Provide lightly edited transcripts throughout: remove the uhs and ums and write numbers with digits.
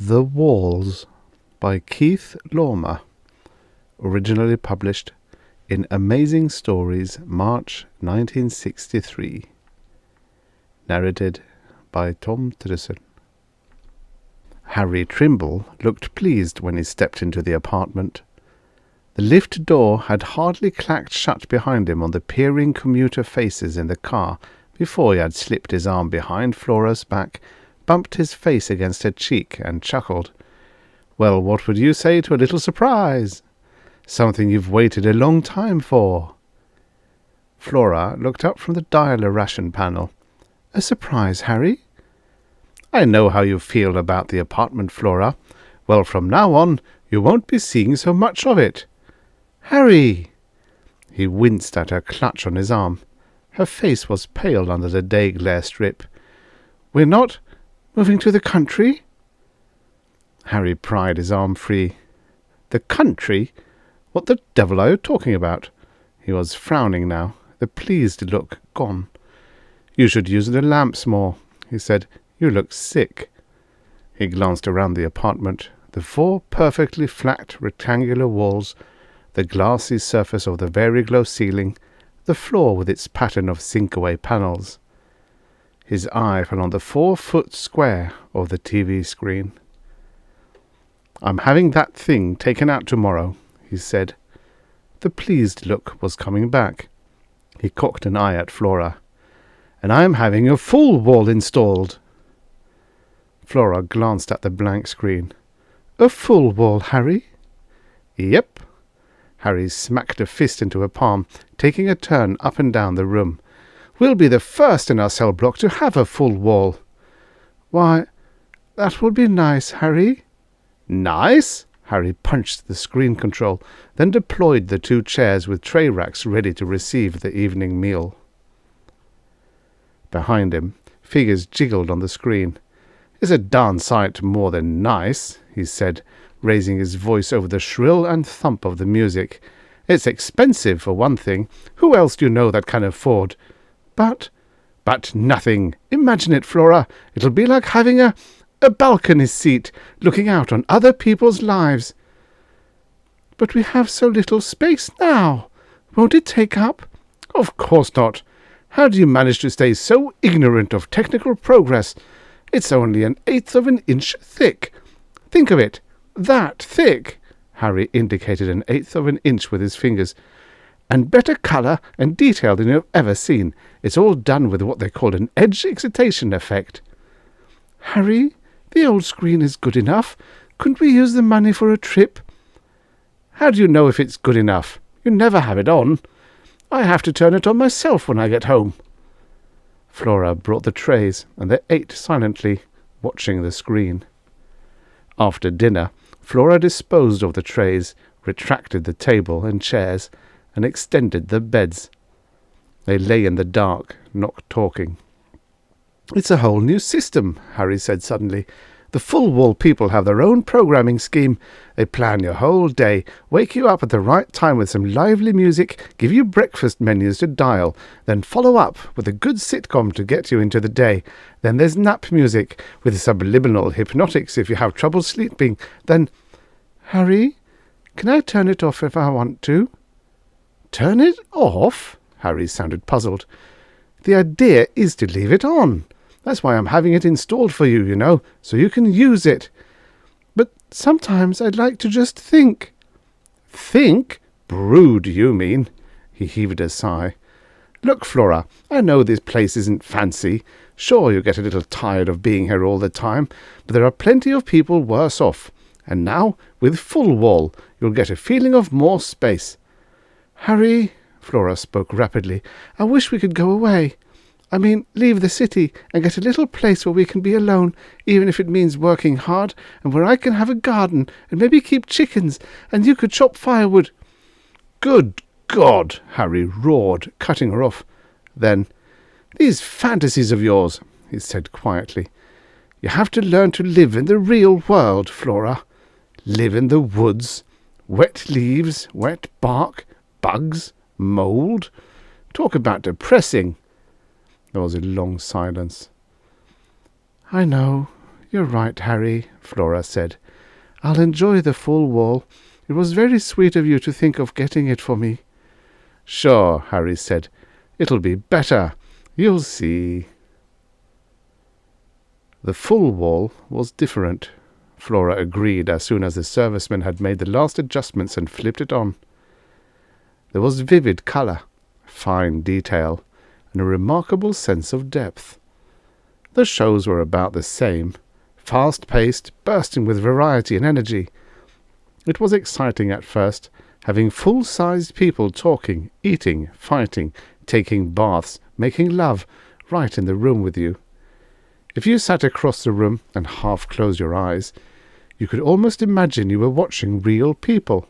The Walls by Keith Laumer, originally published in Amazing Stories, March 1963. Narrated by Tom Trussel. Harry Trimble looked pleased when he stepped into the apartment. The lift door had hardly clacked shut behind him on the peering commuter faces in the car before he had slipped his arm behind Flora's back, bumped his face against her cheek, and chuckled. "Well, what would you say to a little surprise? Something you've waited a long time for." Flora looked up from the dialer ration panel. "A surprise, Harry?" "I know how you feel about the apartment, Flora. Well, from now on, you won't be seeing so much of it." "Harry!" He winced at her clutch on his arm. Her face was pale under the day-glare strip. "We're not moving to the country?" Harry pried his arm free. "The country? What the devil are you talking about?" He was frowning now, the pleased look gone. "You should use the lamps more," he said. "You look sick." He glanced around the apartment. The 4 perfectly flat rectangular walls, the glassy surface of the vari-glow ceiling, the floor with its pattern of sink-away panels. His eye fell on the 4-foot square of the TV screen. "I'm having that thing taken out tomorrow," he said. The pleased look was coming back. He cocked an eye at Flora. "And I'm having a full wall installed." Flora glanced at the blank screen. "A full wall, Harry?" "Yep." Harry smacked a fist into her palm, taking a turn up and down the room. "We'll be the first in our cell block to have a full wall." "Why, that would be nice, Harry." "Nice?" Harry punched the screen control, then deployed the 2 chairs with tray racks ready to receive the evening meal. Behind him, figures jiggled on the screen. "It's a darn sight more than nice," he said, raising his voice over the shrill and thump of the music. "It's expensive, for one thing. Who else do you know that can afford?" But nothing. Imagine it, Flora. It'll be like having a balcony seat, looking out on other people's lives." "But we have so little space now. Won't it take up?" "Of course not. How do you manage to stay so ignorant of technical progress? It's only 1/8 of an inch thick. Think of it. That thick." Harry indicated 1/8 of an inch with his fingers. "And better colour and detail than you've ever seen. It's all done with what they call an edge excitation effect." "Harry, the old screen is good enough. Couldn't we use the money for a trip?" "How do you know if it's good enough? You never have it on. I have to turn it on myself when I get home." Flora brought the trays, and they ate silently, watching the screen. After dinner, Flora disposed of the trays, retracted the table and chairs, and extended the beds. They lay in the dark, not talking. "It's a whole new system," Harry said suddenly. "The full-wall people have their own programming scheme. They plan your whole day, wake you up at the right time with some lively music, give you breakfast menus to dial, then follow up with a good sitcom to get you into the day. Then there's nap music, with subliminal hypnotics if you have trouble sleeping. Then—" "Harry, can I turn it off if I want to?" "Turn it off?" Harry sounded puzzled. "The idea is to leave it on. That's why I'm having it installed for you, you know, so you can use it." "But sometimes I'd like to just think." "Think? Brood, you mean." He heaved a sigh. "Look, Flora, I know this place isn't fancy. Sure, you get a little tired of being here all the time, but there are plenty of people worse off. And now, with full wall, you'll get a feeling of more space." "Harry," Flora spoke rapidly, "I wish we could go away. I mean, leave the city and get a little place where we can be alone, even if it means working hard, and where I can have a garden and maybe keep chickens, and you could chop firewood." "Good God!" Harry roared, cutting her off. Then, "These fantasies of yours," he said quietly. "You have to learn to live in the real world, Flora. Live in the woods. Wet leaves, wet bark, bugs, mould. Talk about depressing." There was a long silence. "I know. "You're right, Harry," Flora said. "I'll enjoy the full wall. It was very sweet of you to think of getting it for me." "Sure," Harry said. "It'll be better. You'll see." The full wall was different, Flora agreed as soon as the serviceman had made the last adjustments and flipped it on. There was vivid colour, fine detail, and a remarkable sense of depth. The shows were about the same, fast-paced, bursting with variety and energy. It was exciting at first, having full-sized people talking, eating, fighting, taking baths, making love, right in the room with you. If you sat across the room and half closed your eyes, you could almost imagine you were watching real people.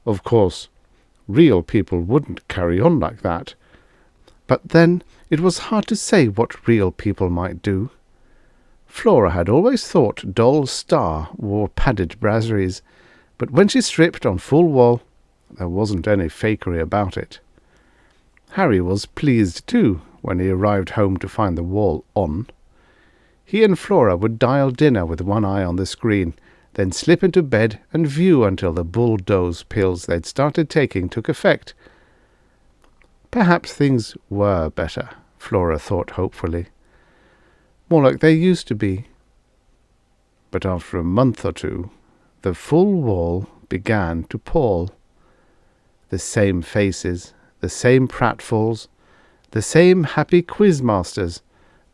Of course, real people wouldn't carry on like that. But then it was hard to say what real people might do. Flora had always thought Doll Star wore padded brasseries, but when she stripped on full wall, there wasn't any fakery about it. Harry was pleased too when he arrived home to find the wall on. He and Flora would dial dinner with one eye on the screen, then slip into bed and view until the bulldoze pills they'd started taking took effect. Perhaps things were better, Flora thought hopefully. More like they used to be. But after a month or two, the full wall began to pall. The same faces, the same pratfalls, the same happy quizmasters,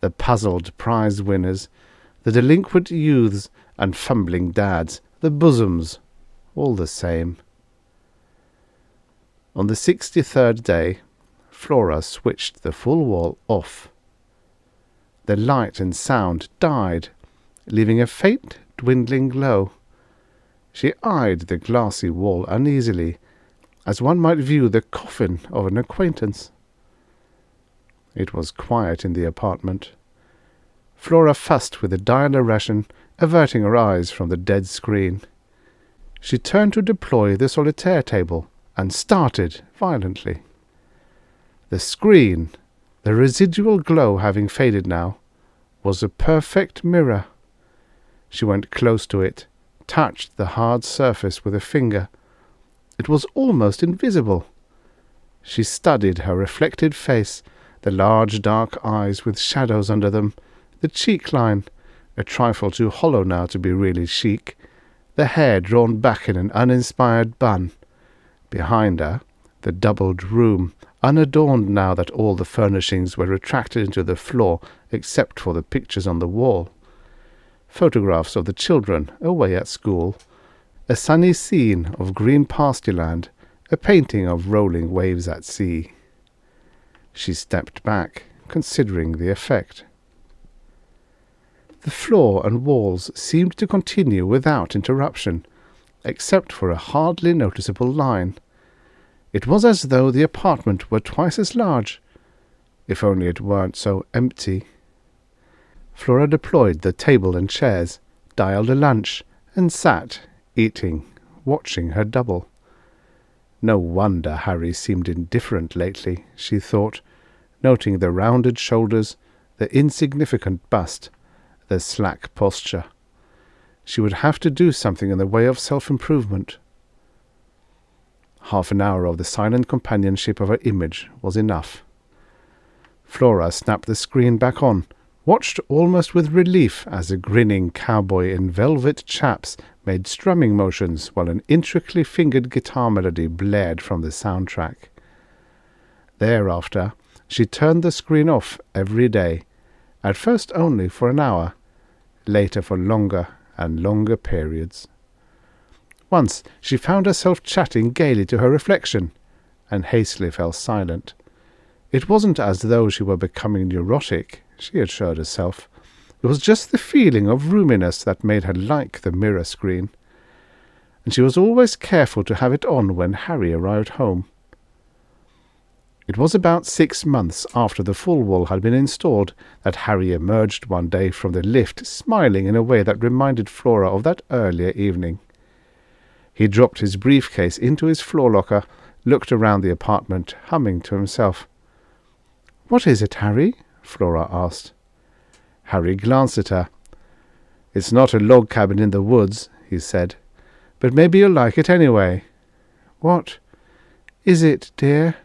the puzzled prize winners, the delinquent youths and fumbling dads, the bosoms, all the same. On the 63rd day, Flora switched the full wall off. The light and sound died, leaving a faint, dwindling glow. She eyed the glassy wall uneasily, as one might view the coffin of an acquaintance. It was quiet in the apartment. Flora fussed with the dialer ration, averting her eyes from the dead screen. She turned to deploy the solitaire table and started violently. The screen, the residual glow having faded now, was a perfect mirror. She went close to it, touched the hard surface with a finger. It was almost invisible. She studied her reflected face, the large dark eyes with shadows under them, the cheek line, a trifle too hollow now to be really chic, the hair drawn back in an uninspired bun. Behind her, the doubled room, unadorned now that all the furnishings were retracted into the floor except for the pictures on the wall. Photographs of the children away at school, a sunny scene of green pastureland, a painting of rolling waves at sea. She stepped back, considering the effect. The floor and walls seemed to continue without interruption, except for a hardly noticeable line. It was as though the apartment were twice as large, if only it weren't so empty. Flora deployed the table and chairs, dialed a lunch, and sat, eating, watching her double. No wonder Harry seemed indifferent lately, she thought, noting the rounded shoulders, the insignificant bust, the slack posture. She would have to do something in the way of self-improvement. Half an hour of the silent companionship of her image was enough. Flora snapped the screen back on, watched almost with relief as a grinning cowboy in velvet chaps made strumming motions while an intricately fingered guitar melody blared from the soundtrack. Thereafter, she turned the screen off every day, at first only for an hour, later for longer and longer periods. Once she found herself chatting gaily to her reflection, and hastily fell silent. It wasn't as though she were becoming neurotic, she assured herself. It was just the feeling of roominess that made her like the mirror screen. And she was always careful to have it on when Harry arrived home. It was about 6 months after the full wall had been installed that Harry emerged one day from the lift, smiling in a way that reminded Flora of that earlier evening. He dropped his briefcase into his floor locker, looked around the apartment, humming to himself. "What is it, Harry?" Flora asked. Harry glanced at her. "It's not a log cabin in the woods," he said, "but maybe you'll like it anyway." "What is it, dear?"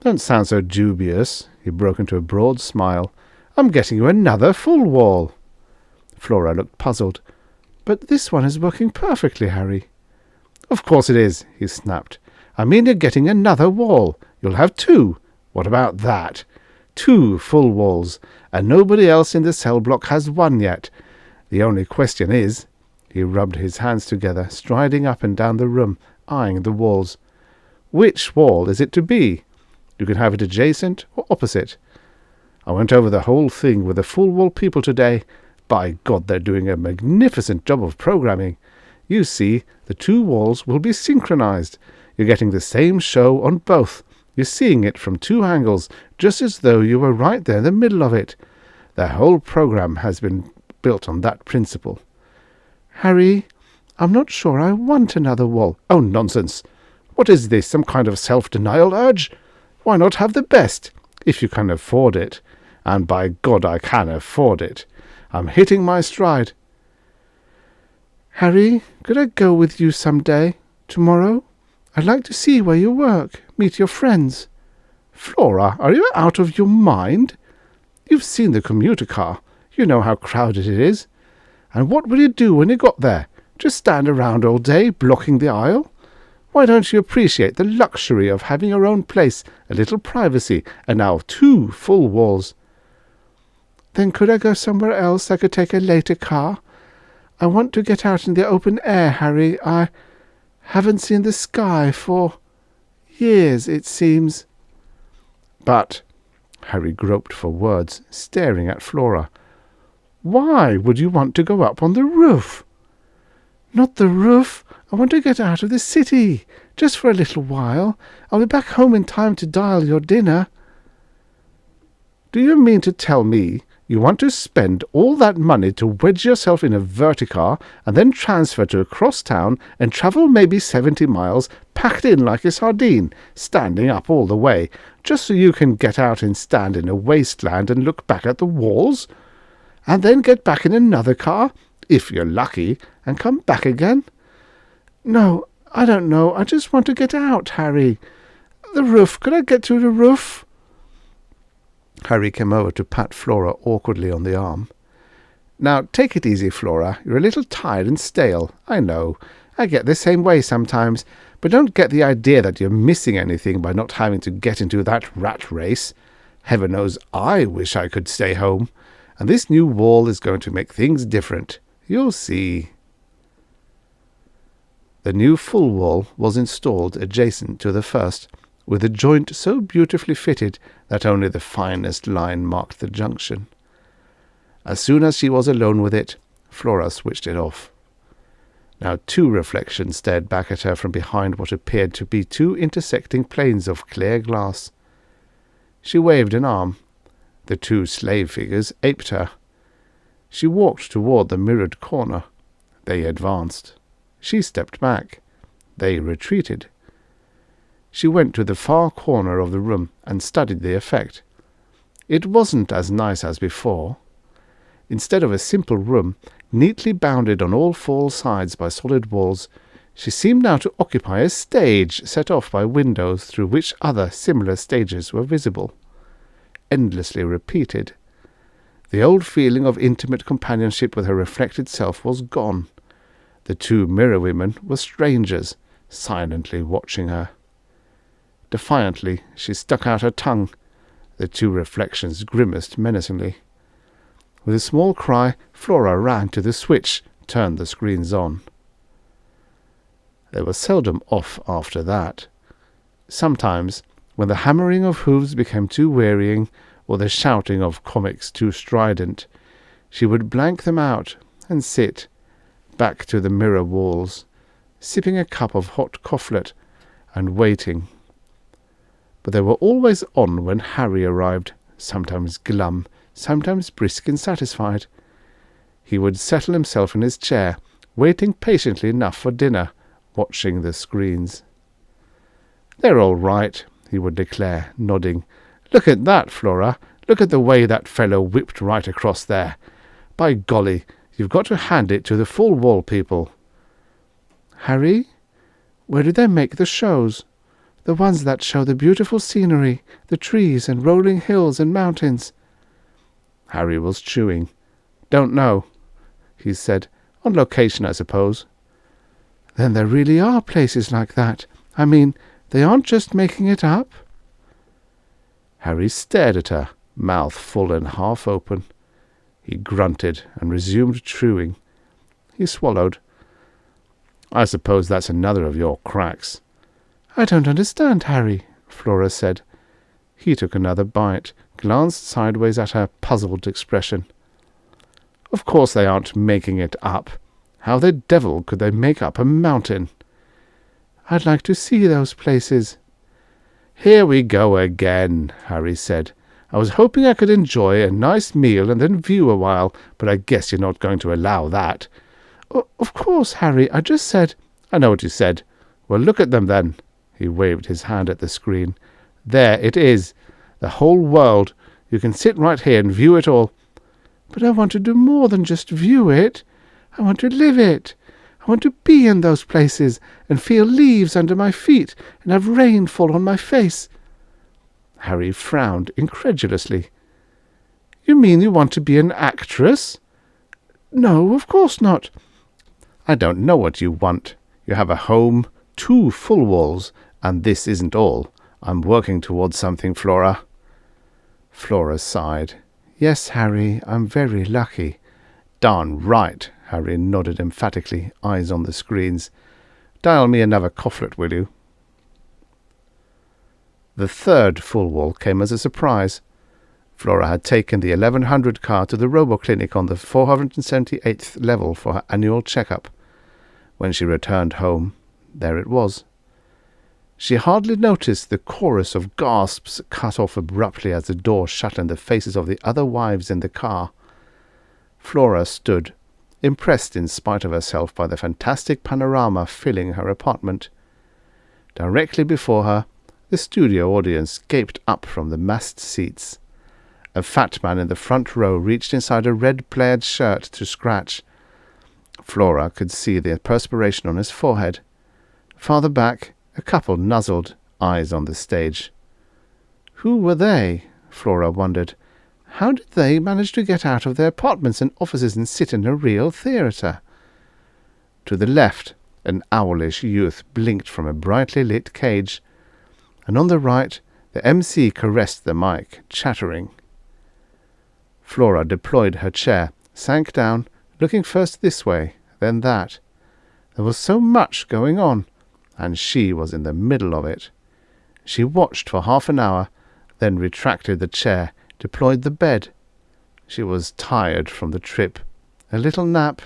"Don't sound so dubious." He broke into a broad smile. "I'm getting you another full wall." Flora looked puzzled. "But this one is working perfectly, Harry." "Of course it is," he snapped. "I mean you're getting another wall. You'll have 2. What about that? 2 full walls, and nobody else in the cell block has 1 yet. The only question is—" He rubbed his hands together, striding up and down the room, eyeing the walls. "Which wall is it to be? You can have it adjacent or opposite. I went over the whole thing with the full wall people today. By God, they're doing a magnificent job of programming. You see, the 2 walls will be synchronized. You're getting the same show on both. You're seeing it from 2 angles, just as though you were right there in the middle of it. The whole program has been built on that principle." "Harry, I'm not sure I want another wall." "Oh, nonsense! What is this, some kind of self-denial urge? Why not have the best, if you can afford it? And by God, I can afford it. I'm hitting my stride." "Harry, could I go with you some day? Tomorrow? I'd like to see where you work, meet your friends." "Flora, are you out of your mind? You've seen the commuter car. You know how crowded it is. And what will you do when you got there? Just stand around all day, blocking the aisle? Why don't you appreciate the luxury of having your own place, a little privacy, and now 2 full walls?" "Then could I go somewhere else I could take a later car? I want to get out in the open air, Harry. I haven't seen the sky for years, it seems." "But—" Harry groped for words, staring at Flora. "Why would you want to go up on the roof?" "Not the roof. I want to get out of the city, just for a little while. I'll be back home in time to dial your dinner." "Do you mean to tell me you want to spend all that money to wedge yourself in a verticar and then transfer to across town and travel maybe 70 miles, packed in like a sardine, standing up all the way, just so you can get out and stand in a wasteland and look back at the walls? And then get back in another car, if you're lucky, and come back again?" "No, I don't know. I just want to get out, Harry. The roof. Could I get to the roof?" Harry came over to pat Flora awkwardly on the arm. "Now, take it easy, Flora. You're a little tired and stale. I know. I get the same way sometimes. But don't get the idea that you're missing anything by not having to get into that rat race. Heaven knows I wish I could stay home. And this new wall is going to make things different. You'll see." The new full wall was installed adjacent to the first, with a joint so beautifully fitted that only the finest line marked the junction. As soon as she was alone with it, Flora switched it off. Now 2 reflections stared back at her from behind what appeared to be 2 intersecting planes of clear glass. She waved an arm. The 2 slave figures aped her. She walked toward the mirrored corner. They advanced. She stepped back. They retreated. She went to the far corner of the room and studied the effect. It wasn't as nice as before. Instead of a simple room, neatly bounded on all 4 sides by solid walls, she seemed now to occupy a stage set off by windows through which other similar stages were visible, endlessly repeated. The old feeling of intimate companionship with her reflected self was gone. The 2 mirror women were strangers, silently watching her. Defiantly, she stuck out her tongue. The 2 reflections grimaced menacingly. With a small cry, Flora ran to the switch, turned the screens on. They were seldom off after that. Sometimes, when the hammering of hooves became too wearying, or the shouting of comics too strident, she would blank them out and sit, back to the mirror walls, sipping a cup of hot cofflet and waiting. But they were always on when Harry arrived, sometimes glum, sometimes brisk and satisfied. He would settle himself in his chair, waiting patiently enough for dinner, watching the screens. "They're all right," he would declare, nodding. "Look at that, Flora. Look at the way that fellow whipped right across there. By golly, You've got to hand it to the full wall people." "Harry, where do they make the shows? The ones that show the beautiful scenery, the trees and rolling hills and mountains?" Harry was chewing. "Don't know," he said. "On location, I suppose." "Then there really are places like that? I mean, they aren't just making it up?" Harry stared at her, mouth full and half open. He grunted and resumed chewing. He swallowed. "I suppose that's another of your cracks." "I don't understand, Harry," Flora said. He took another bite, glanced sideways at her puzzled expression. "Of course they aren't making it up. How the devil could they make up a mountain?" "I'd like to see those places." "Here we go again," Harry said. "I was hoping I could enjoy a nice meal and then view a while, but I guess you're not going to allow that." Of course, Harry, I just said—" "I know what you said. Well, look at them then." He waved his hand at the screen. "There it is. The whole world. You can sit right here and view it all." "But I want to do more than just view it. I want to live it. I want to be in those places and feel leaves under my feet and have rain fall on my face." Harry frowned incredulously. "You mean you want to be an actress?" "No, of course not." "I don't know what you want. You have a home, 2 full walls, and this isn't all. I'm working towards something, Flora." Flora sighed. "Yes, Harry, I'm very lucky." "Darn right," Harry nodded emphatically, eyes on the screens. "Dial me another cofflet, will you?" The 3rd full wall came as a surprise. Flora had taken the 1100 car to the robo-clinic on the 478th level for her annual checkup. When she returned home, there it was. She hardly noticed the chorus of gasps cut off abruptly as the door shut in the faces of the other wives in the car. Flora stood, impressed in spite of herself by the fantastic panorama filling her apartment. Directly before her, the studio audience gaped up from the massed seats. A fat man in the front row reached inside a red plaid shirt to scratch. Flora could see the perspiration on his forehead. Farther back, a couple nuzzled, eyes on the stage. Who were they? Flora wondered. How did they manage to get out of their apartments and offices and sit in a real theatre? To the left, an owlish youth blinked from a brightly lit cage, and on the right, the MC caressed the mic, chattering. Flora deployed her chair, sank down, looking first this way, then that. There was so much going on, and she was in the middle of it. She watched for half an hour, then retracted the chair, deployed the bed. She was tired from the trip. A little nap.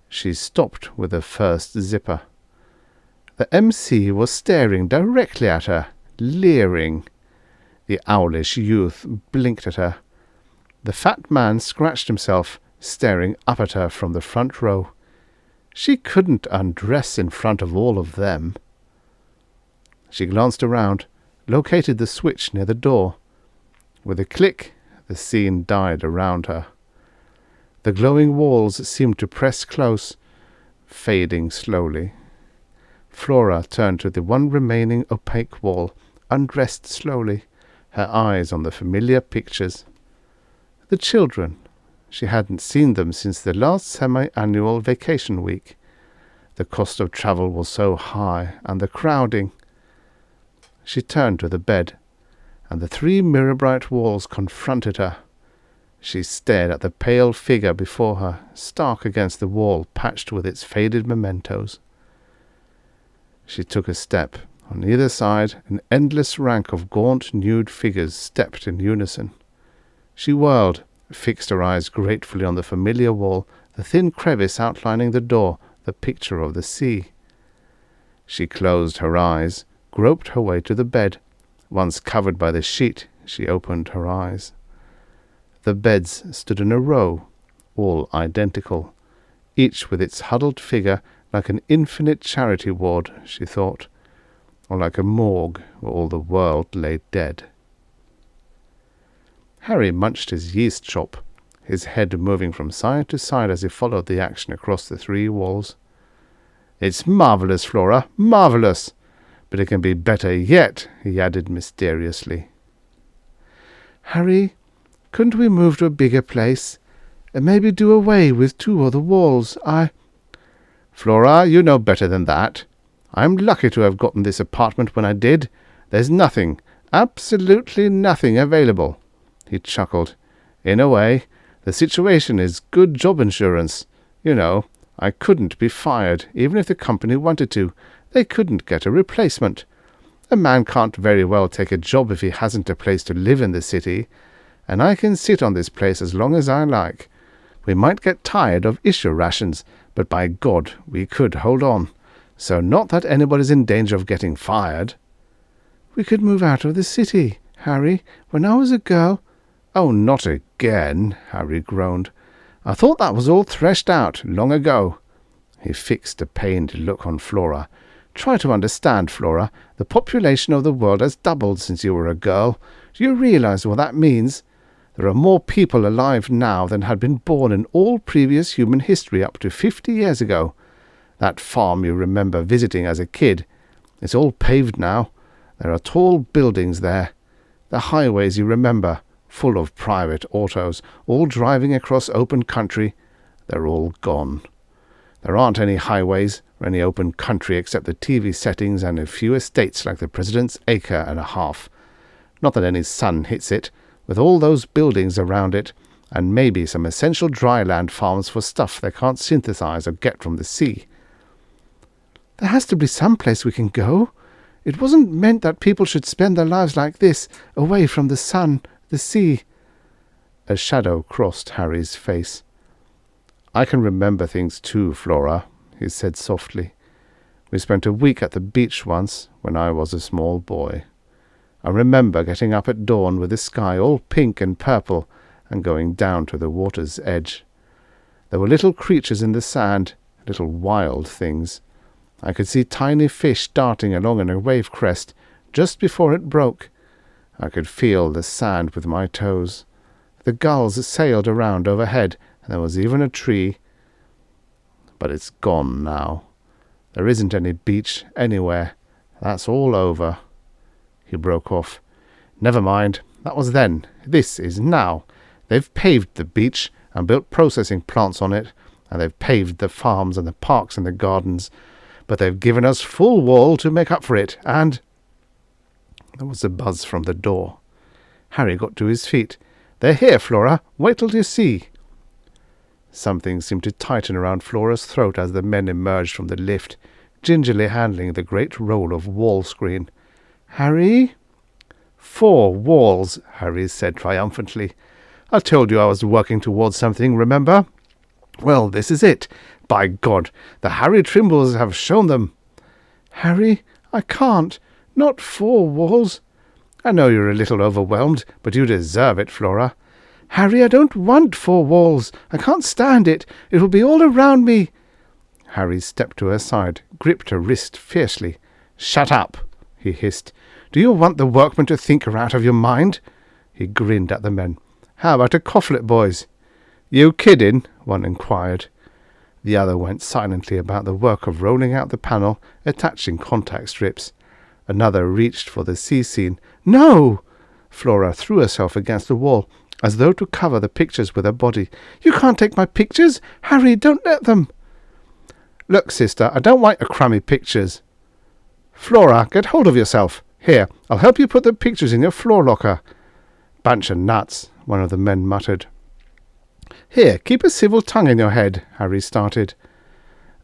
She stopped with the first zipper. The MC was staring directly at her, leering. The owlish youth blinked at her. The fat man scratched himself, staring up at her from the front row. She couldn't undress in front of all of them. She glanced around, located the switch near the door. With a click, the scene died around her. The glowing walls seemed to press close, fading slowly. Flora turned to the one remaining opaque wall, undressed slowly, her eyes on the familiar pictures. The children. She hadn't seen them since the last semi-annual vacation week. The cost of travel was so high, and the crowding. She turned to the bed, and the 3 mirror-bright walls confronted her. She stared at the pale figure before her, stark against the wall patched with its faded mementos. She took a step. On either side, an endless rank of gaunt, nude figures stepped in unison. She whirled, fixed her eyes gratefully on the familiar wall, the thin crevice outlining the door, the picture of the sea. She closed her eyes, groped her way to the bed. Once covered by the sheet, she opened her eyes. The beds stood in a row, all identical, each with its huddled figure like an infinite charity ward, she thought, or like a morgue where all the world lay dead. Harry munched his yeast chop. his head moving from side to side as he followed the action across the 3 walls. "It's marvellous, Flora, marvellous! But it can be better yet," he added mysteriously. "Harry, couldn't we move to a bigger place, and maybe do away with 2 other walls? Flora, you know better than that. I'm lucky to have gotten this apartment when I did. There's nothing, absolutely nothing available." He chuckled. "In a way, the situation is good job insurance. You know, I couldn't be fired, even if the company wanted to. They couldn't get a replacement. A man can't very well take a job if he hasn't a place to live in the city, and I can sit on this place as long as I like. We might get tired of issue rations, but by God, we could hold on. So not that anybody's in danger of getting fired." "We could move out of the city, Harry. When I was a girl—" "Oh, not again," Harry groaned. "I thought that was all threshed out long ago." He fixed a pained look on Flora. "Try to understand, Flora. The population of the world has doubled since you were a girl. Do you realize what that means? There are more people alive now than had been born in all previous human history up to 50 years ago. That farm you remember visiting as a kid, it's all paved now. There are tall buildings there. The highways you remember, full of private autos, all driving across open country, they're all gone. There aren't any highways or any open country except the TV settings and a few estates like the President's acre and a half. Not that any sun hits it, with all those buildings around it, and maybe some essential dry land farms for stuff they can't synthesize or get from the sea." "There has to be some place we can go. It wasn't meant that people should spend their lives like this, away from the sun, the sea." A shadow crossed Harry's face. "I can remember things too, Flora," he said softly. "We spent a week at the beach once, when I was a small boy. I remember getting up at dawn with the sky all pink and purple and going down to the water's edge. There were little creatures in the sand, little wild things. I could see tiny fish darting along in a wave crest just before it broke. I could feel the sand with my toes. The gulls sailed around overhead, and there was even a tree. But it's gone now. There isn't any beach anywhere. That's all over." He broke off. "Never mind. That was then. This is now. They've paved the beach and built processing plants on it, and they've paved the farms and the parks and the gardens. But they've given us full wall to make up for it, and—" There was a buzz from the door. Harry got to his feet. "They're here, Flora. Wait till you see." Something seemed to tighten around Flora's throat as the men emerged from the lift, gingerly handling the great roll of wall screen. "Harry?" 4 walls, Harry said triumphantly. "I told you I was working towards something, remember? Well, this is it. By God, the Harry Trimbles have shown them." "Harry, I can't. Not 4 walls." "I know you're a little overwhelmed, but you deserve it, Flora." "Harry, I don't want 4 walls. I can't stand it. It will be all around me." Harry stepped to her side, gripped her wrist fiercely. "Shut up," he hissed. "Do you want the workmen to think you're out of your mind?" He grinned at the men. "How about a cofflet, boys?" "You kidding?" one inquired. The other went silently about the work of rolling out the panel, attaching contact strips. Another reached for the sea scene. "No!" Flora threw herself against the wall, as though to cover the pictures with her body. "You can't take my pictures! Harry, don't let them!" "Look, sister, I don't want your crummy pictures." "Flora, get hold of yourself. Here, I'll help you put the pictures in your floor locker." "Bunch of nuts," one of the men muttered. "Here, keep a civil tongue in your head," Harry started.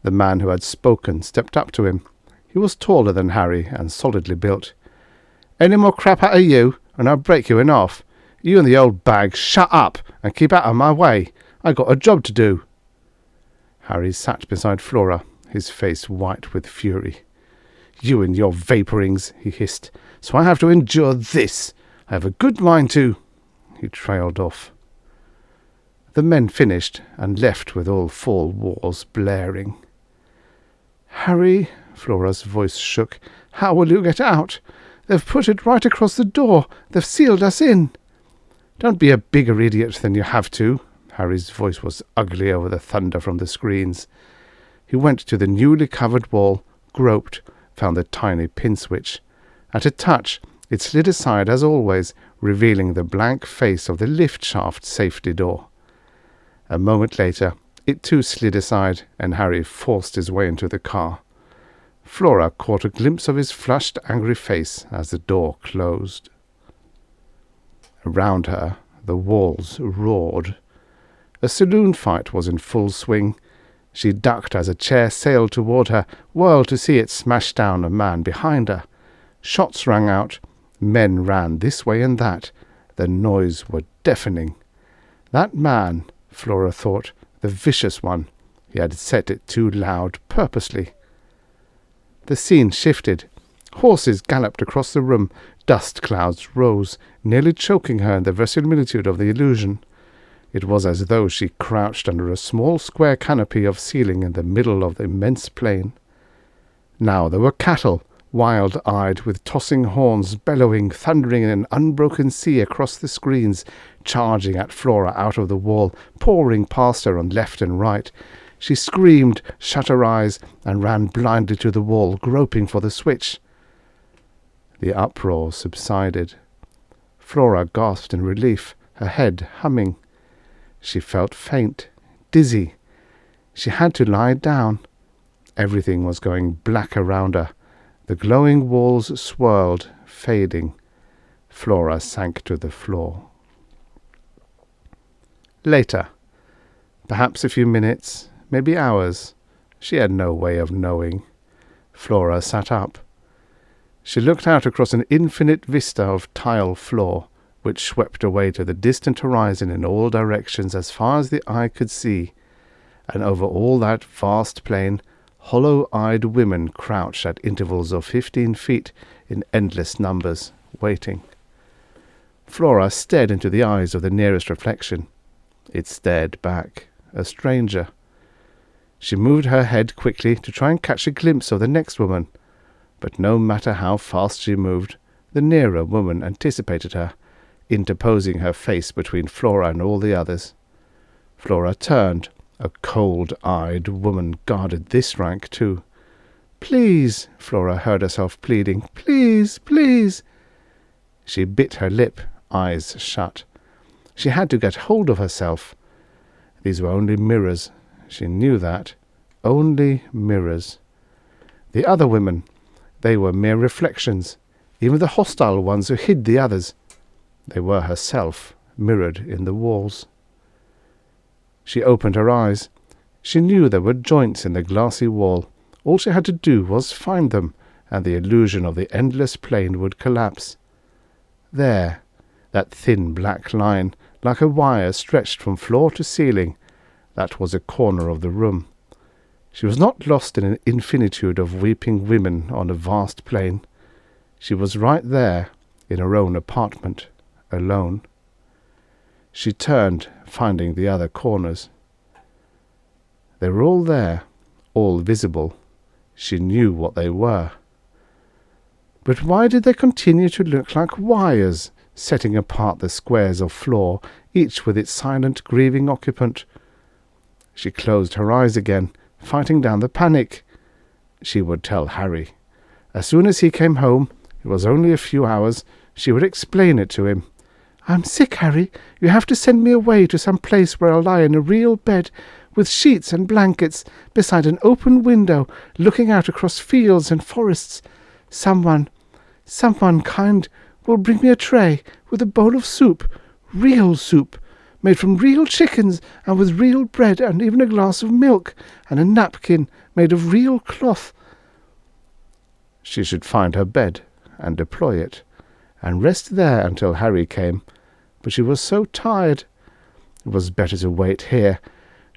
The man who had spoken stepped up to him. He was taller than Harry and solidly built. "Any more crap out of you, and I'll break you in half. You and the old bag, shut up and keep out of my way. I got a job to do." Harry sat beside Flora, his face white with fury. "You and your vapourings," he hissed. "So I have to endure this. I have a good mind to—" He trailed off. The men finished and left with all 4 walls blaring. "Harry," Flora's voice shook, "how will you get out? They've put it right across the door. They've sealed us in." "Don't be a bigger idiot than you have to," Harry's voice was ugly over the thunder from the screens. He went to the newly covered wall, groped, found the tiny pin switch. At a touch, it slid aside as always, revealing the blank face of the lift shaft safety door. A moment later, it too slid aside, and Harry forced his way into the car. Flora caught a glimpse of his flushed, angry face as the door closed. Around her, the walls roared. A saloon fight was in full swing. She ducked as a chair sailed toward her, whirled to see it smash down a man behind her. Shots rang out. Men ran this way and that. The noise was deafening. That man, Flora thought, the vicious one. He had set it too loud purposely. The scene shifted. Horses galloped across the room. Dust clouds rose, nearly choking her in the verisimilitude of the illusion. It was as though she crouched under a small square canopy of ceiling in the middle of the immense plain. Now there were cattle, wild-eyed, with tossing horns, bellowing, thundering in an unbroken sea across the screens, charging at Flora out of the wall, pouring past her on left and right. She screamed, shut her eyes, and ran blindly to the wall, groping for the switch. The uproar subsided. Flora gasped in relief, her head humming. She felt faint, dizzy. She had to lie down. Everything was going black around her. The glowing walls swirled, fading. Flora sank to the floor. Later. Perhaps a few minutes, maybe hours. She had no way of knowing. Flora sat up. She looked out across an infinite vista of tile floor, which swept away to the distant horizon in all directions as far as the eye could see, and over all that vast plain, hollow-eyed women crouched at intervals of 15 feet in endless numbers, waiting. Flora stared into the eyes of the nearest reflection. It stared back, a stranger. She moved her head quickly to try and catch a glimpse of the next woman, but no matter how fast she moved, the nearer woman anticipated her, interposing her face between Flora and all the others. Flora turned. A cold-eyed woman guarded this rank too. "Please," Flora heard herself pleading. "Please, please." She bit her lip, eyes shut. She had to get hold of herself. These were only mirrors. She knew that. Only mirrors. The other women, they were mere reflections, even the hostile ones who hid the others. They were herself, mirrored in the walls. She opened her eyes. She knew there were joints in the glassy wall. All she had to do was find them, and the illusion of the endless plain would collapse. There, that thin black line, like a wire stretched from floor to ceiling, that was a corner of the room. She was not lost in an infinitude of weeping women on a vast plain. She was right there, in her own apartment, alone. She turned, finding the other corners. They were all there, all visible. She knew what they were. But why did they continue to look like wires, setting apart the squares of floor, each with its silent, grieving occupant? She closed her eyes again, fighting down the panic. She would tell Harry. As soon as he came home, it was only a few hours, she would explain it to him. "I'm sick, Harry. You have to send me away to some place where I'll lie in a real bed, with sheets and blankets, beside an open window, looking out across fields and forests. Someone kind, will bring me a tray with a bowl of soup, real soup, made from real chickens and with real bread, and even a glass of milk, and a napkin made of real cloth." She should find her bed and deploy it, and rest there until Harry came. But she was so tired. It was better to wait here,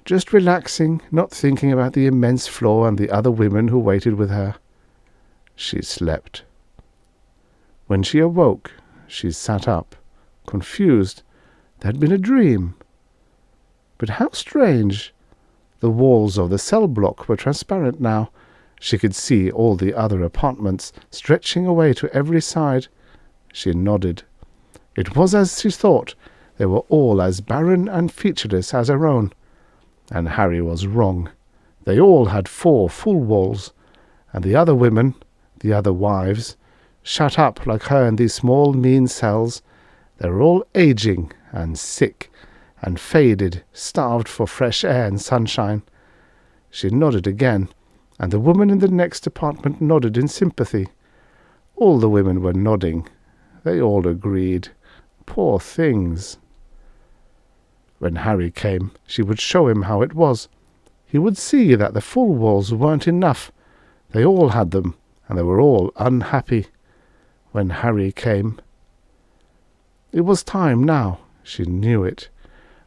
just relaxing, not thinking about the immense floor and the other women who waited with her. She slept. When she awoke, she sat up, confused. There had been a dream. But how strange! The walls of the cell block were transparent now. She could see all the other apartments, stretching away to every side. She nodded. It was as she thought. They were all as barren and featureless as her own. And Harry was wrong. They all had 4 full walls, and the other women, the other wives, shut up like her in these small mean cells, they were all aging and sick and faded, starved for fresh air and sunshine. She nodded again, and the woman in the next apartment nodded in sympathy. All the women were nodding. They all agreed. Poor things. When Harry came, she would show him how it was. He would see that the full walls weren't enough. They all had them, and they were all unhappy. When Harry came, it was time now. She knew it.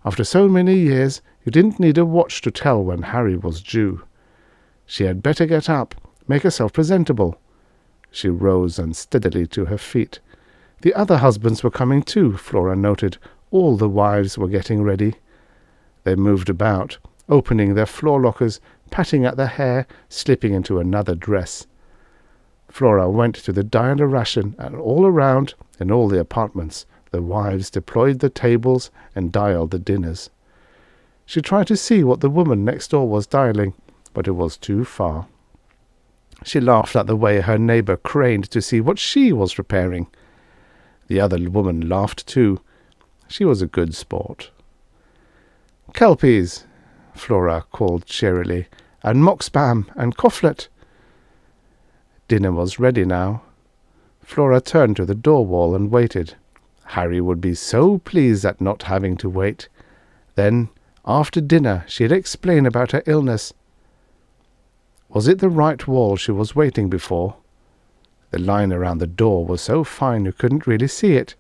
After so many years, you didn't need a watch to tell when Harry was due. She had better get up, make herself presentable. She rose unsteadily to her feet. The other husbands were coming too, Flora noted. All the wives were getting ready. They moved about, opening their floor lockers, patting at their hair, slipping into another dress. Flora went to the diner ration, and all around, in all the apartments, the wives deployed the tables and dialed the dinners. She tried to see what the woman next door was dialing, but it was too far. She laughed at the way her neighbour craned to see what she was preparing. The other woman laughed too. She was a good sport. "Kelpies," Flora called cheerily, "and mock spam and cofflet." Dinner was ready now. Flora turned to the door wall and waited. Harry would be so pleased at not having to wait. Then, after dinner, she'd explain about her illness. Was it the right wall she was waiting before? The line around the door was so fine you couldn't really see it.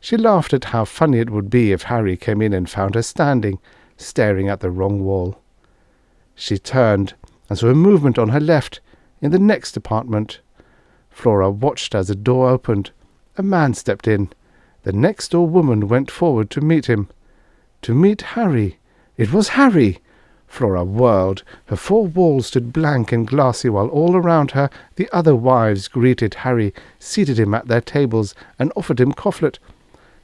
She laughed at how funny it would be if Harry came in and found her standing, staring at the wrong wall. She turned and saw a movement on her left, in the next apartment. Flora watched as the door opened. A man stepped in. The next-door woman went forward to meet him. To meet Harry. It was Harry! Flora whirled. Her 4 walls stood blank and glassy, while all around her the other wives greeted Harry, seated him at their tables, and offered him cofflet.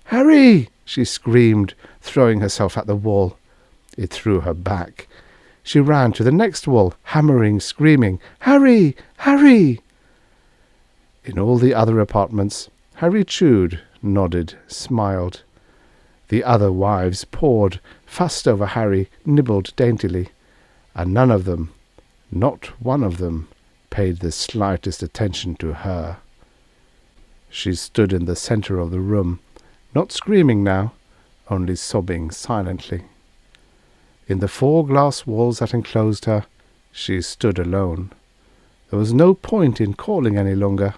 "Harry!" she screamed, throwing herself at the wall. It threw her back. She ran to the next wall, hammering, screaming, "Harry! Harry!" In all the other apartments, Harry chewed, nodded, smiled. The other wives pawed, fussed over Harry, nibbled daintily, and none of them, not one of them, paid the slightest attention to her. She stood in the centre of the room, not screaming now, only sobbing silently. In the 4 glass walls that enclosed her, she stood alone. There was no point in calling any longer.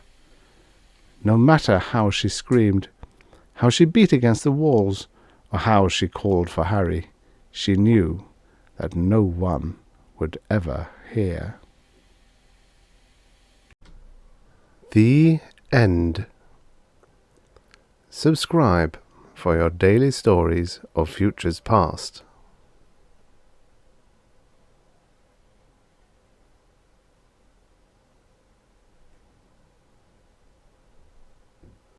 No matter how she screamed, how she beat against the walls, or how she called for Harry, she knew that no one would ever hear. The End. Subscribe for your daily stories of futures past.